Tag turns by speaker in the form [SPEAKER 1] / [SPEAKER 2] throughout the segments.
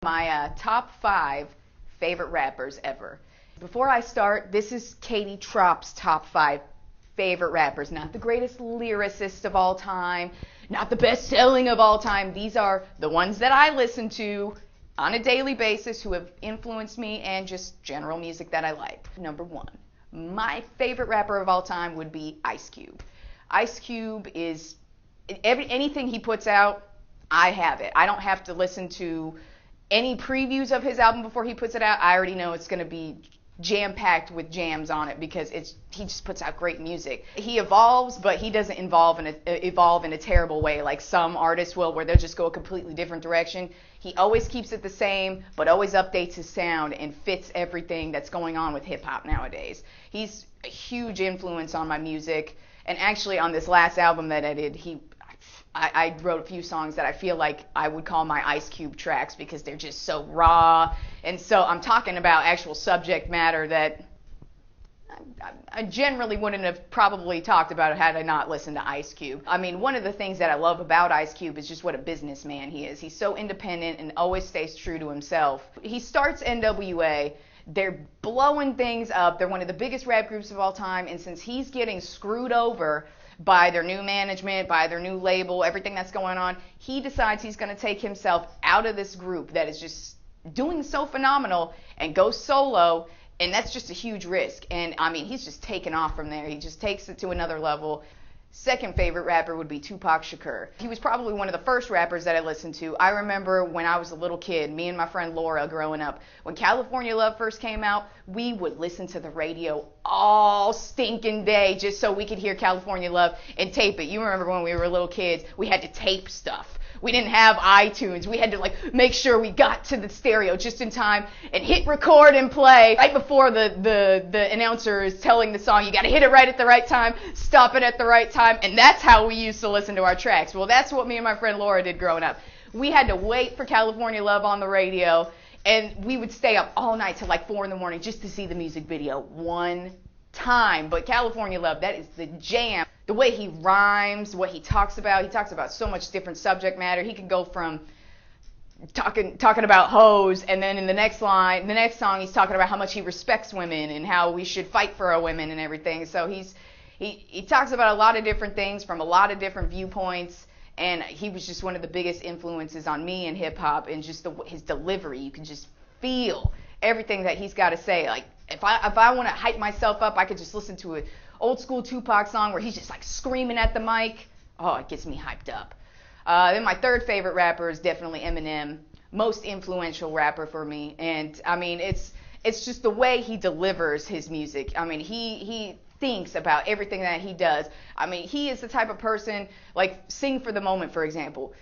[SPEAKER 1] My top 5 favorite rappers ever. Before I start, this is Katie Tropp's top 5 favorite rappers. Not the greatest lyricist of all time, not the best selling of all time. These are the ones that I listen to on a daily basis who have influenced me and just general music that I like. Number 1, my favorite rapper of all time would be Ice Cube. Ice Cube is, anything he puts out, I have it. I don't have to listen to any previews of his album before he puts it out. I already know it's going to be jam-packed with jams on it because he just puts out great music. He evolves, but he doesn't evolve in a terrible way like some artists will, where they'll just go a completely different direction. He always keeps it the same, but always updates his sound and fits everything that's going on with hip-hop nowadays. He's a huge influence on my music, and actually on this last album that I did, I wrote a few songs that I feel like I would call my Ice Cube tracks because they're just so raw. And so I'm talking about actual subject matter that I generally wouldn't have probably talked about had I not listened to Ice Cube. I mean, one of the things that I love about Ice Cube is just what a businessman he is. He's so independent and always stays true to himself. He starts NWA. They're blowing things up. They're one of the biggest rap groups of all time. And since he's getting screwed over by their new management, by their new label, everything that's going on, he decides he's going to take himself out of this group that is just doing so phenomenal and go solo, and that's just a huge risk. And I mean, he's just taken off from there. He just takes it to another level. Second favorite rapper would be Tupac Shakur. He was probably one of the first rappers that I listened to. I remember when I was a little kid, me and my friend Laura growing up, when California Love first came out, we would listen to the radio all stinking day just so we could hear California Love and tape it. You remember when we were little kids, we had to tape stuff. We didn't have iTunes. We had to make sure we got to the stereo just in time and hit record and play right before the announcer is telling the song. You got to hit it right at the right time, stop it at the right time, and that's how we used to listen to our tracks. Well, that's what me and my friend Laura did growing up. We had to wait for California Love on the radio, and we would stay up all night till 4 in the morning just to see the music video one time. But California Love, that is the jam. The way he rhymes, what he talks about so much different subject matter. He can go from talking about hoes, and then in the next song, he's talking about how much he respects women and how we should fight for our women and everything. So he talks about a lot of different things from a lot of different viewpoints, and he was just one of the biggest influences on me in hip hop, and just his delivery. You can just feel everything that he's got to say. Like if I want to hype myself up, I could just listen to an old school Tupac song where he's just screaming at the mic. Oh, it gets me hyped up. Then my third favorite rapper is definitely Eminem, most influential rapper for me. And I mean, it's just the way he delivers his music. I mean, he thinks about everything that he does. I mean, he is the type of person, Sing for the Moment, for example.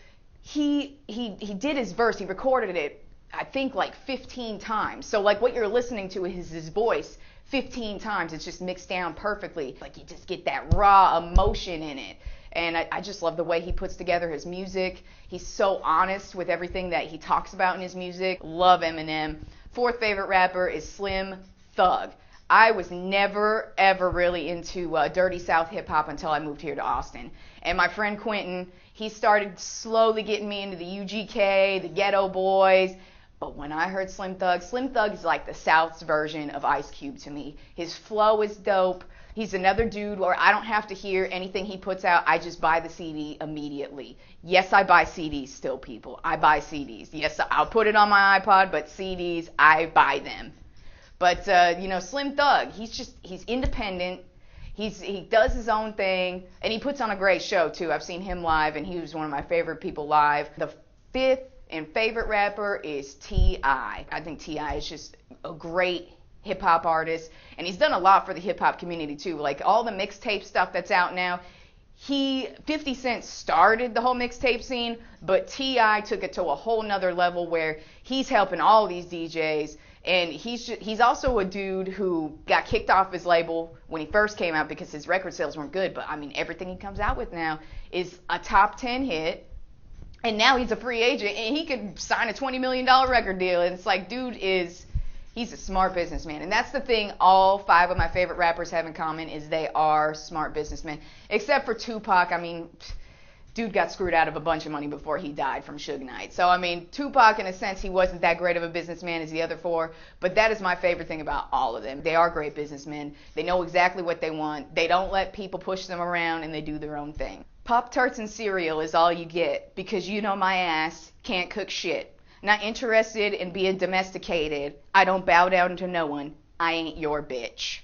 [SPEAKER 1] He did his verse, he recorded it, I think 15 times. So what you're listening to is his voice 15 times. It's just mixed down perfectly. You just get that raw emotion in it. And I just love the way he puts together his music. He's so honest with everything that he talks about in his music. Love Eminem. Fourth favorite rapper is Slim Thug. I was never, ever really into Dirty South hip-hop until I moved here to Austin. And my friend Quentin, he started slowly getting me into the UGK, the Ghetto Boys. But when I heard Slim Thug is like the South's version of Ice Cube to me. His flow is dope. He's another dude where I don't have to hear anything he puts out. I just buy the CD immediately. Yes, I buy CDs still, people. I buy CDs. Yes, I'll put it on my iPod, but CDs, I buy them. But, Slim Thug, he's independent. He does his own thing, and he puts on a great show, too. I've seen him live, and he was one of my favorite people live. The fifth and favorite rapper is T.I. I think T.I. is just a great hip-hop artist, and he's done a lot for the hip-hop community, too. All the mixtape stuff that's out now, 50 Cent started the whole mixtape scene, but T.I. took it to a whole nother level where he's helping all these DJs, and he's also a dude who got kicked off his label when he first came out because his record sales weren't good, but, I mean, everything he comes out with now is a top 10 hit. And now he's a free agent, and he could sign a $20 million record deal. And it's dude he's a smart businessman. And that's the thing all 5 of my favorite rappers have in common is they are smart businessmen. Except for Tupac. I mean, dude got screwed out of a bunch of money before he died from Suge Knight. So, I mean, Tupac, in a sense, he wasn't that great of a businessman as the other four, but that is my favorite thing about all of them. They are great businessmen. They know exactly what they want. They don't let people push them around, and they do their own thing. Pop-Tarts and cereal is all you get, because you know my ass can't cook shit. Not interested in being domesticated. I don't bow down to no one. I ain't your bitch.